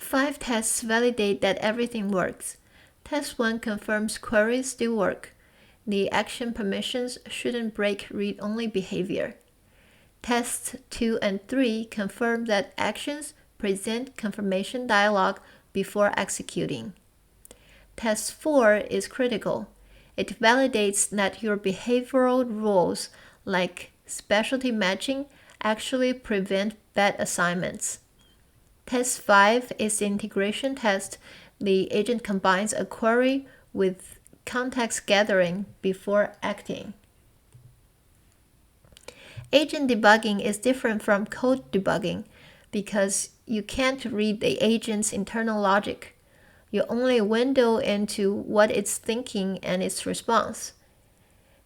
5 tests validate that everything works. Test 1 confirms queries still work. The action permissions shouldn't break read-only behavior. Tests 2 and 3 confirm that actions present confirmation dialog before executing. Test 4 is critical. It validates that your behavioral rules, like specialty matching, actually prevent bad assignments. Test 5 is the integration test. The agent combines a query with context gathering before acting. Agent debugging is different from code debugging because you can't read the agent's internal logic. You only window into what it's thinking and its response.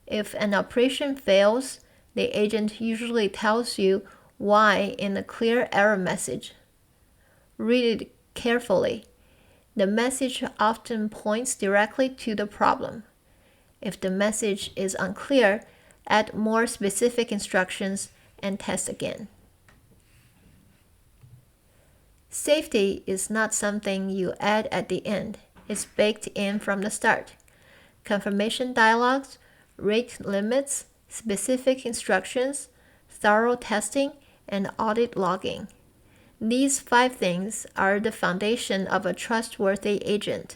If an operation fails, the agent usually tells you why in a clear error message. Read it carefully. The message often points directly to the problem. If the message is unclear, add more specific instructions and test again. Safety is not something you add at the end. It's baked in from the start. Confirmation dialogues, rate limits, specific instructions, thorough testing, and audit logging. These 5 things are the foundation of a trustworthy agent.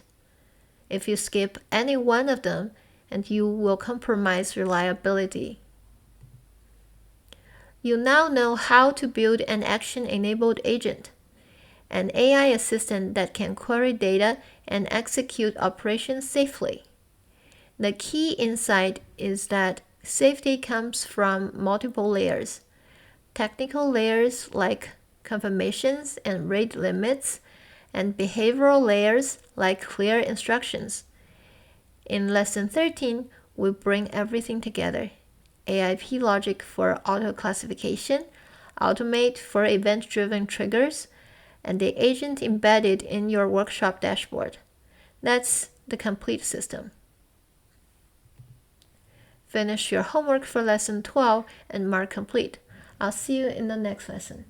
If you skip any one of them, and you will compromise reliability. You now know how to build an action-enabled agent, an AI assistant that can query data and execute operations safely. The key insight is that safety comes from multiple layers. Technical layers like confirmations and rate limits, and behavioral layers like clear instructions. In Lesson 13, we bring everything together. AIP logic for auto-classification, automate for event-driven triggers, and the agent embedded in your workshop dashboard. That's the complete system. Finish your homework for Lesson 12 and mark complete. I'll see you in the next lesson.